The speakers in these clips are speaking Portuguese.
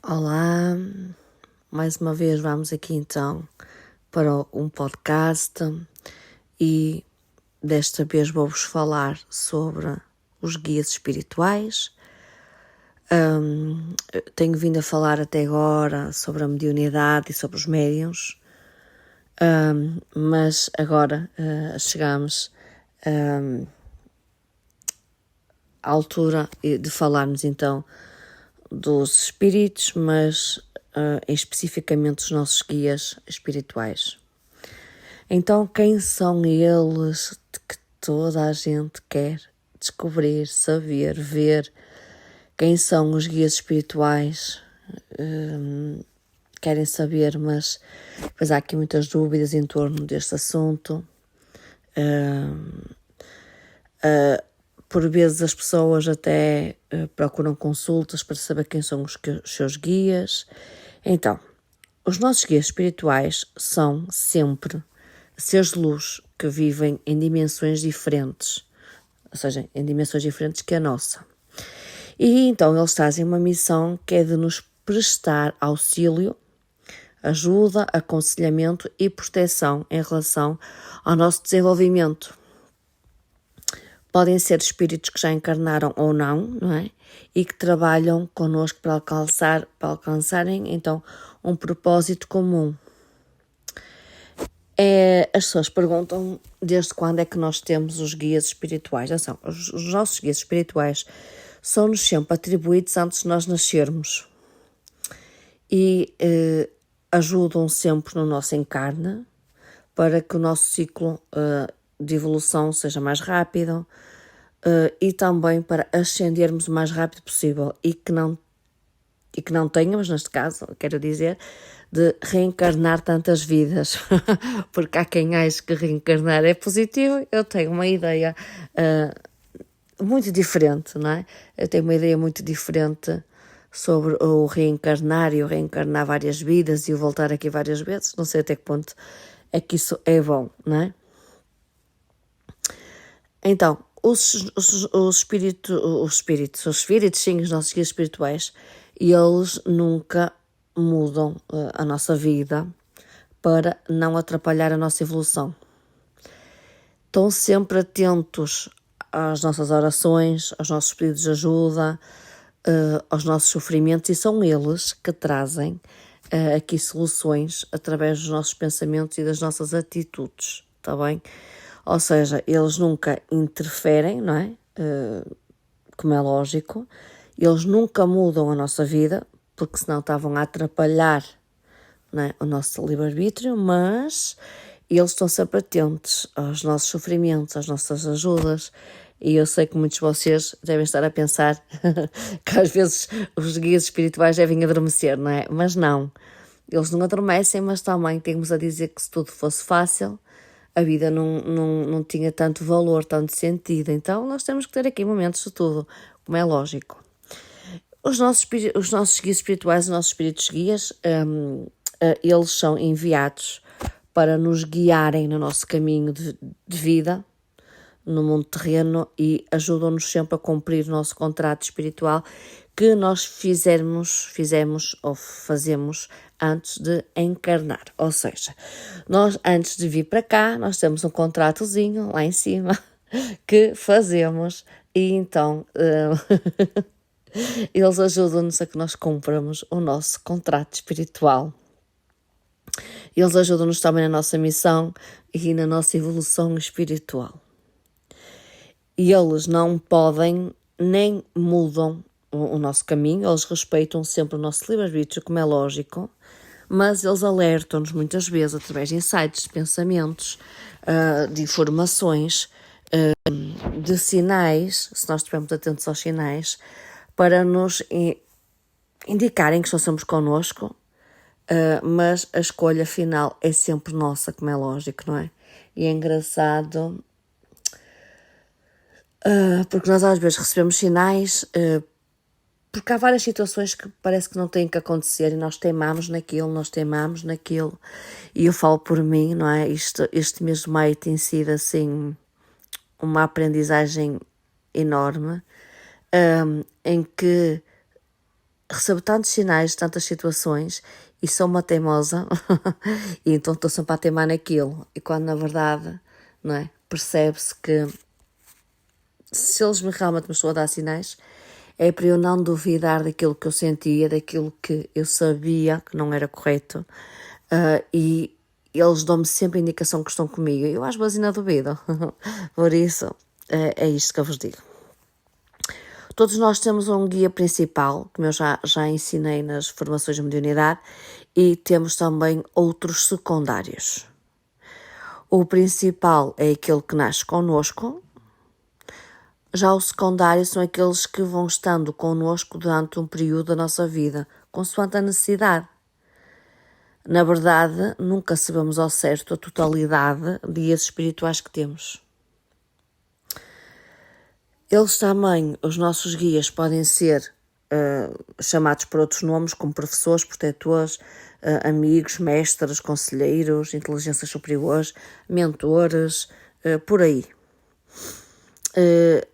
Olá, mais uma vez vamos aqui então para um podcast e desta vez vou-vos falar sobre os guias espirituais. Tenho vindo a falar até agora sobre a mediunidade e sobre os médiuns, mas agora chegamos à altura de falarmos então dos espíritos, mas especificamente os nossos guias espirituais. Então, quem são eles que toda a gente quer descobrir, saber, ver? Quem são os guias espirituais? Querem saber, mas depois há aqui muitas dúvidas em torno deste assunto. Por vezes as pessoas até procuram consultas para saber quem são os seus guias. Então, os nossos guias espirituais são sempre seres de luz que vivem em dimensões diferentes, ou seja, em dimensões diferentes que a nossa. E então eles trazem uma missão que é de nos prestar auxílio, ajuda, aconselhamento e proteção em relação ao nosso desenvolvimento. Podem ser espíritos que já encarnaram ou não é? E que trabalham connosco para alcançarem então um propósito comum. As pessoas perguntam desde quando é que nós temos os guias espirituais. Atenção, os nossos guias espirituais são-nos sempre atribuídos antes de nós nascermos e ajudam sempre no nosso encarne para que o nosso ciclo de evolução seja mais rápido e também para ascendermos o mais rápido possível e que não tenhamos, neste caso, quero dizer, de reencarnar tantas vidas, porque há quem ache que reencarnar é positivo. Eu tenho uma ideia muito diferente, não é? Eu tenho uma ideia muito diferente sobre o reencarnar e o reencarnar várias vidas e o voltar aqui várias vezes. Não sei até que ponto é que isso é bom, não é? Então, os espíritos, sim, os nossos guias espirituais, eles nunca mudam a nossa vida para não atrapalhar a nossa evolução. Estão sempre atentos às nossas orações, aos nossos pedidos de ajuda, aos nossos sofrimentos, e são eles que trazem aqui soluções através dos nossos pensamentos e das nossas atitudes, está bem? Ou seja, eles nunca interferem, não é? Como é lógico, eles nunca mudam a nossa vida, porque senão estavam a atrapalhar, não é, o nosso livre-arbítrio, mas eles estão sempre atentos aos nossos sofrimentos, às nossas ajudas, e eu sei que muitos de vocês devem estar a pensar que às vezes os guias espirituais devem adormecer, não é? Mas não, eles não adormecem, mas também temos a dizer que se tudo fosse fácil, a vida não tinha tanto valor, tanto sentido. Então nós temos que ter aqui momentos de tudo, como é lógico. Os nossos guias espirituais, os nossos espíritos guias, eles são enviados para nos guiarem no nosso caminho de vida, no mundo terreno, e ajudam-nos sempre a cumprir o nosso contrato espiritual que nós fizemos ou fazemos antes de encarnar. Ou seja, nós antes de vir para cá, nós temos um contratozinho lá em cima que fazemos e então eles ajudam-nos a que nós cumpramos o nosso contrato espiritual. Eles ajudam-nos também na nossa missão e na nossa evolução espiritual. E eles não podem nem mudam o nosso caminho, eles respeitam sempre o nosso livre-arbítrio, como é lógico, mas eles alertam-nos muitas vezes através de insights, de pensamentos, de informações, de sinais, se nós estivermos atentos aos sinais, para nos indicarem que estão sempre connosco, mas a escolha final é sempre nossa, como é lógico, não é? E é engraçado, porque nós às vezes recebemos sinais, porque há várias situações que parece que não têm que acontecer e nós teimamos naquilo, e eu falo por mim, não é? Este mês de maio tem sido assim uma aprendizagem enorme, em que recebo tantos sinais, tantas situações e sou uma teimosa e então estou sempre a teimar naquilo. E quando na verdade, não é? Percebe-se que se eles realmente me estão a dar sinais, é para eu não duvidar daquilo que eu sentia, daquilo que eu sabia que não era correto. E eles dão-me sempre a indicação que estão comigo. Eu às vezes ainda duvido. Por isso, é isto que eu vos digo. Todos nós temos um guia principal, como eu já ensinei nas formações de mediunidade, e temos também outros secundários. O principal é aquele que nasce connosco, já o secundário são aqueles que vão estando connosco durante um período da nossa vida, consoante a necessidade. Na verdade, nunca sabemos ao certo a totalidade de guias espirituais que temos. Eles também, os nossos guias, podem ser chamados por outros nomes, como professores, protetores, amigos, mestres, conselheiros, inteligências superiores, mentores, por aí.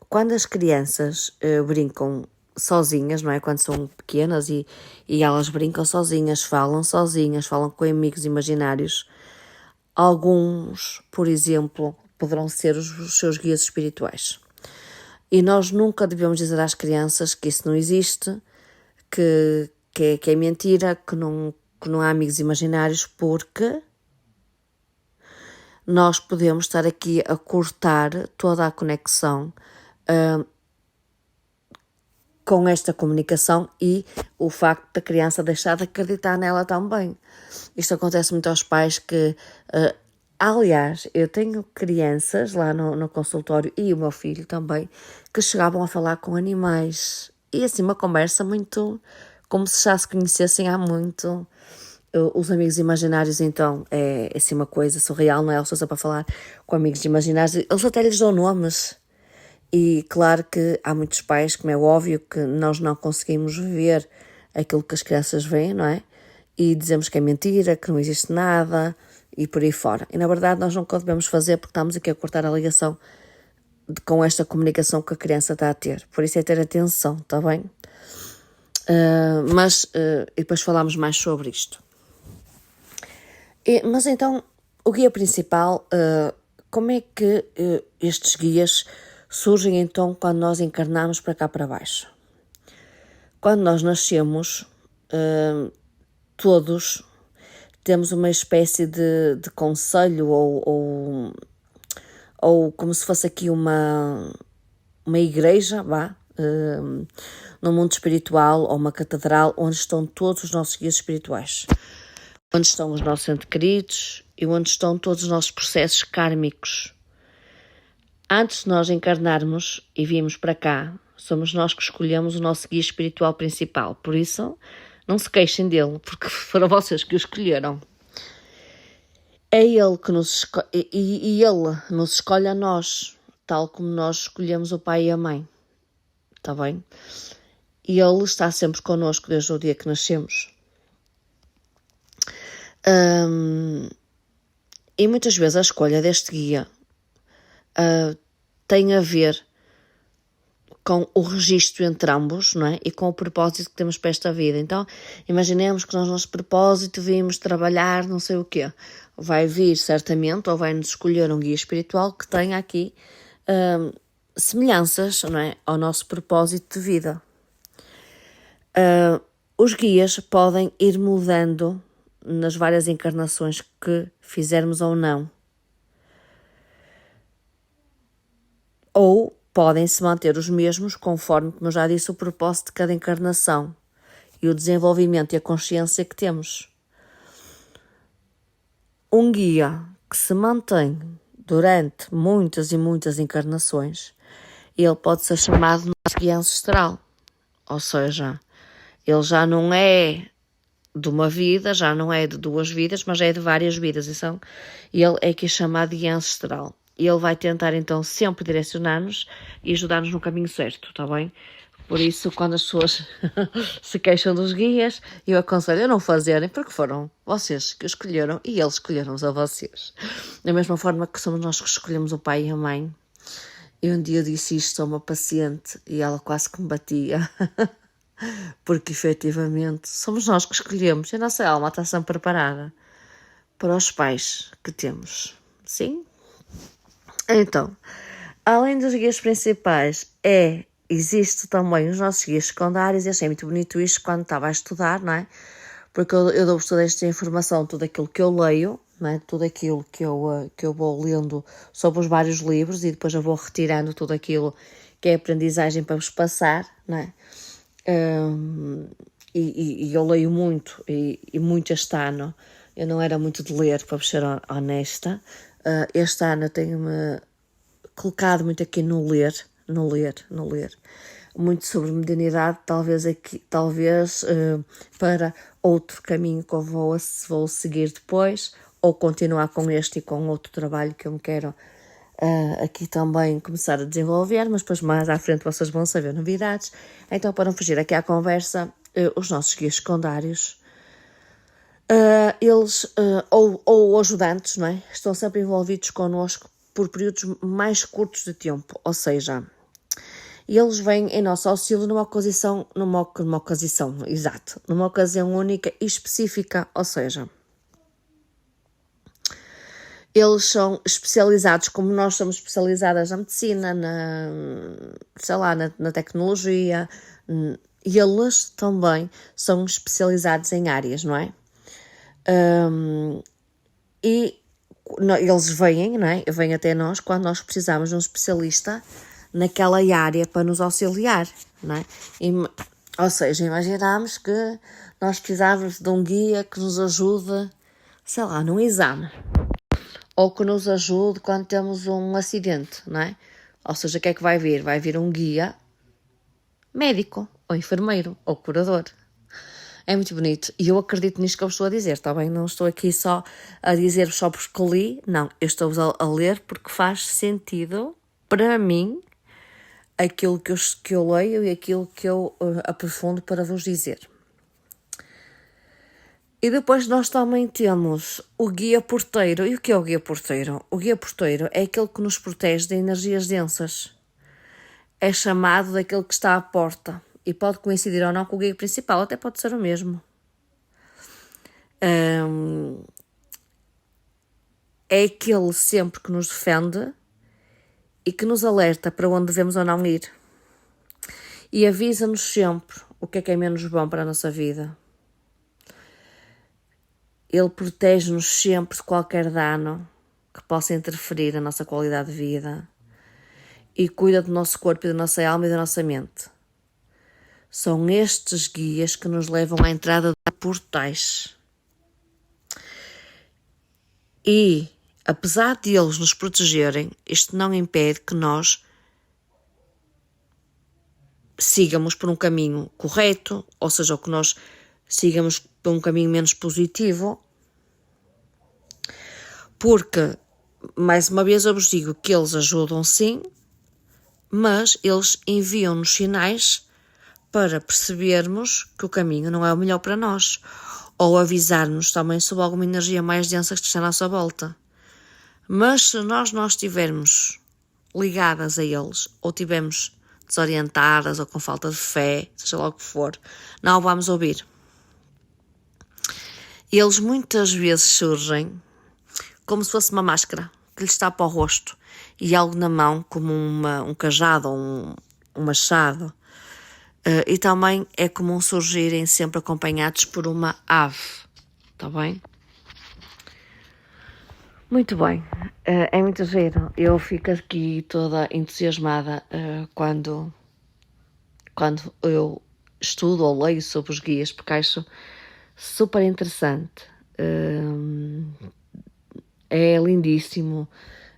Quando as crianças brincam sozinhas, não é? Quando são pequenas e elas brincam sozinhas, falam com amigos imaginários, alguns, por exemplo, poderão ser os seus guias espirituais. E nós nunca devemos dizer às crianças que isso não existe, que é mentira, que não há amigos imaginários, porque nós podemos estar aqui a cortar toda a conexão com esta comunicação e o facto da criança deixar de acreditar nela também. Isto acontece muito aos pais que... aliás, eu tenho crianças lá no consultório e o meu filho também, que chegavam a falar com animais. E assim, uma conversa muito... como se já se conhecessem há muito. Os amigos imaginários, então, é assim uma coisa surreal, não é? Eles estão para falar com amigos imaginários. Eles até lhes dão nomes. E claro que há muitos pais, como é óbvio, que nós não conseguimos ver aquilo que as crianças veem, não é? E dizemos que é mentira, que não existe nada e por aí fora. E na verdade nós nunca devemos fazer porque estamos aqui a cortar a ligação com esta comunicação que a criança está a ter. Por isso é ter atenção, está bem? E depois falamos mais sobre isto. Mas então, o guia principal, como é que estes guias surgem então quando nós encarnamos para cá para baixo? Quando nós nascemos, todos temos uma espécie de conselho ou como se fosse aqui uma igreja, no mundo espiritual, ou uma catedral, onde estão todos os nossos guias espirituais, onde estão os nossos entes queridos e onde estão todos os nossos processos kármicos. Antes de nós encarnarmos e virmos para cá, somos nós que escolhemos o nosso guia espiritual principal. Por isso, não se queixem dele, porque foram vocês que o escolheram. É ele que nos e ele nos escolhe a nós, tal como nós escolhemos o pai e a mãe. Está bem? E ele está sempre connosco desde o dia que nascemos. E muitas vezes a escolha deste guia tem a ver com o registro entre ambos, não é? E com o propósito que temos para esta vida. Então, imaginemos que nós, nosso propósito, vimos trabalhar não sei o quê. Vai vir, certamente, ou vai-nos escolher um guia espiritual que tenha aqui semelhanças, não é? Ao nosso propósito de vida. Os guias podem ir mudando nas várias encarnações que fizermos ou não. Ou podem se manter os mesmos conforme, como eu já disse, o propósito de cada encarnação e o desenvolvimento e a consciência que temos. Um guia que se mantém durante muitas e muitas encarnações, ele pode ser chamado de nosso guia ancestral. Ou seja, ele já não é de uma vida, já não é de duas vidas, mas é de várias vidas. E ele é aqui chamado de guia ancestral. E ele vai tentar, então, sempre direcionar-nos e ajudar-nos no caminho certo, está bem? Por isso, quando as pessoas se queixam dos guias, eu aconselho a não fazerem, porque foram vocês que escolheram e eles escolheram-os a vocês. Da mesma forma que somos nós que escolhemos o pai e a mãe. E um dia eu disse isto a uma paciente e ela quase que me batia. porque efetivamente somos nós que escolhemos, e a nossa alma está sempre preparada para os pais que temos. Sim? Então, além dos guias principais, existe também os nossos guias secundários. Eu achei muito bonito isto quando estava a estudar, não é? Porque eu dou-vos toda esta informação, tudo aquilo que eu leio, não é? Tudo aquilo que eu vou lendo sobre os vários livros, e depois eu vou retirando tudo aquilo que é aprendizagem para vos passar, não é? E eu leio muito, e muito este ano. Eu não era muito de ler, para vos ser honesta. Este ano eu tenho-me colocado muito aqui no ler. Muito sobre mediunidade, talvez para outro caminho que eu vou seguir depois, ou continuar com este e com outro trabalho que eu me quero aqui também começar a desenvolver, mas depois mais à frente vocês vão saber novidades. Então, para não fugir aqui à conversa, os nossos guias secundários, eles, ou ajudantes, não é? Estão sempre envolvidos connosco por períodos mais curtos de tempo, ou seja, eles vêm em nosso auxílio numa ocasião única e específica, ou seja, eles são especializados, como nós somos especializadas na medicina, na tecnologia, e eles também são especializados em áreas, não é? Eles vêm, não é? Vêm até nós quando nós precisamos de um especialista naquela área para nos auxiliar, não é? Ou seja, imaginamos que nós precisávamos de um guia que nos ajude, sei lá, num exame, ou que nos ajude quando temos um acidente, não é? Ou seja, o que é que vai vir? Vai vir um guia médico, ou enfermeiro, ou curador. É muito bonito, e eu acredito nisto que eu estou a dizer, está bem? Não estou aqui só a dizer só porque li, não, eu estou a ler porque faz sentido para mim aquilo que eu leio e aquilo que eu aprofundo para vos dizer. E depois nós também temos o guia porteiro. E o que é o guia porteiro? O guia porteiro é aquele que nos protege de energias densas. É chamado daquele que está à porta. E pode coincidir ou não com o guia principal, até pode ser o mesmo. É aquele sempre que nos defende e que nos alerta para onde devemos ou não ir. E avisa-nos sempre o que é menos bom para a nossa vida. Ele protege-nos sempre de qualquer dano que possa interferir na nossa qualidade de vida e cuida do nosso corpo, da nossa alma e da nossa mente. São estes guias que nos levam à entrada de portais. E, apesar de eles nos protegerem, isto não impede que nós sigamos por um caminho correto, ou seja, que nós sigamos por um caminho menos positivo, porque, mais uma vez eu vos digo que eles ajudam sim, mas eles enviam-nos sinais para percebermos que o caminho não é o melhor para nós, ou avisar-nos também sobre alguma energia mais densa que está à nossa volta. Mas se nós não estivermos ligadas a eles, ou estivermos desorientadas ou com falta de fé, seja lá o que for, não o vamos ouvir. Eles muitas vezes surgem como se fosse uma máscara que lhes tapa o rosto e algo na mão, como um cajado ou um machado. E também é comum surgirem sempre acompanhados por uma ave. Está bem? Muito bem. É muito giro. Eu fico aqui toda entusiasmada quando eu estudo ou leio sobre os guias, porque acho super interessante. É lindíssimo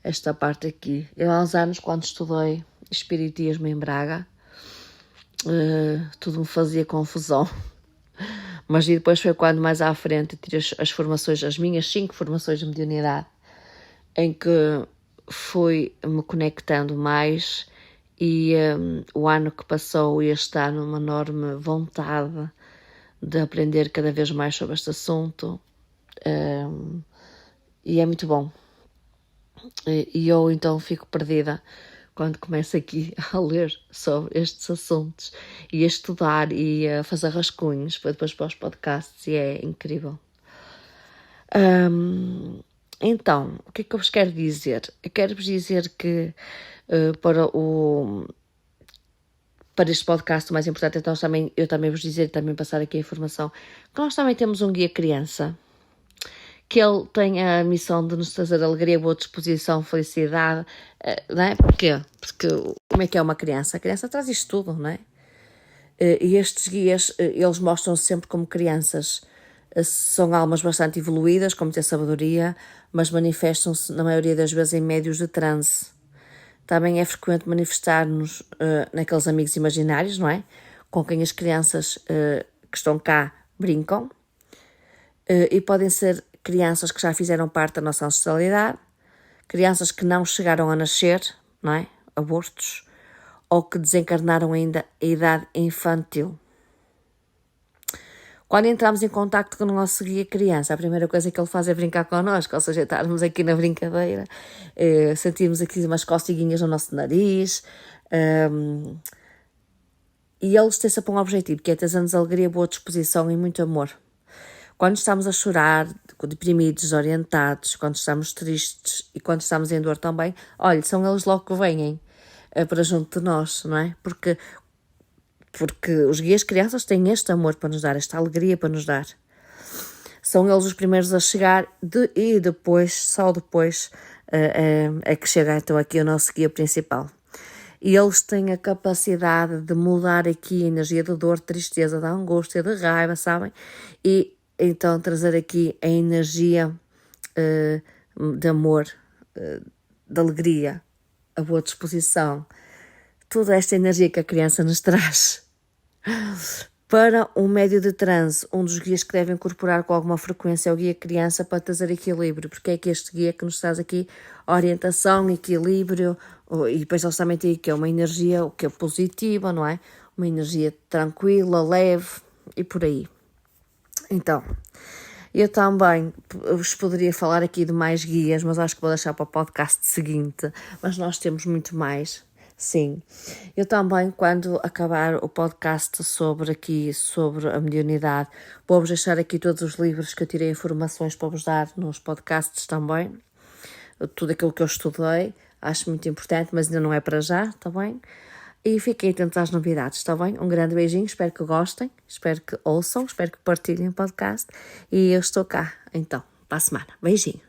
esta parte aqui. Eu há uns anos, quando estudei Espiritismo em Braga, tudo me fazia confusão. Mas depois foi quando mais à frente tive as minhas 5 formações de mediunidade, em que fui me conectando mais, e o ano que passou, este ano, uma enorme vontade de aprender cada vez mais sobre este assunto, e é muito bom. E eu então fico perdida quando começo aqui a ler sobre estes assuntos e a estudar e a fazer rascunhos para depois para os podcasts, e é incrível. Então, o que é que eu vos quero dizer? Eu quero-vos dizer que para este podcast o mais importante é eu também vos dizer e também passar aqui a informação que nós também temos um guia criança, que ele tem a missão de nos trazer alegria, boa disposição, felicidade, não é? Porquê? Porque como é que é uma criança? A criança traz isto tudo, não é? E estes guias, eles mostram-se sempre como crianças. São almas bastante evoluídas, com muita sabedoria, mas manifestam-se na maioria das vezes em médios de transe. Também é frequente manifestar-nos naqueles amigos imaginários, não é? Com quem as crianças que estão cá brincam. E podem ser crianças que já fizeram parte da nossa ancestralidade, crianças que não chegaram a nascer, não é? Abortos, ou que desencarnaram ainda a idade infantil. Quando entramos em contacto com o nosso guia criança, a primeira coisa que ele faz é brincar connosco, ou seja, estarmos aqui na brincadeira, sentirmos aqui umas costiguinhas no nosso nariz, e eles têm sempre um objetivo, que é trazer-nos alegria, boa disposição e muito amor. Quando estamos a chorar, deprimidos, desorientados, quando estamos tristes e quando estamos em dor também, olha, são eles logo que vêm para junto de nós, não é? Porque os guias crianças têm este amor para nos dar, esta alegria para nos dar. São eles os primeiros a chegar e depois, só depois, é que chega então aqui o nosso guia principal. E eles têm a capacidade de mudar aqui a energia de dor, de tristeza, de angústia, de raiva, sabem? E então trazer aqui a energia de amor, de alegria, a boa disposição, toda esta energia que a criança nos traz. Para um médio de transe, um dos guias que deve incorporar com alguma frequência é o guia criança para trazer equilíbrio, porque é que este guia que nos traz aqui orientação, equilíbrio, e depois eles também têm que é uma energia que é positiva, não é? Uma energia tranquila, leve e por aí. Então, eu também vos poderia falar aqui de mais guias, mas acho que vou deixar para o podcast seguinte, mas nós temos muito mais. Sim, eu também, quando acabar o podcast sobre a mediunidade, vou-vos deixar aqui todos os livros que eu tirei informações para vos dar nos podcasts também, tudo aquilo que eu estudei, acho muito importante, mas ainda não é para já, está bem? E fiquem atentos às novidades, está bem? Um grande beijinho, espero que gostem, espero que ouçam, espero que partilhem o podcast e eu estou cá, então, para a semana. Beijinho!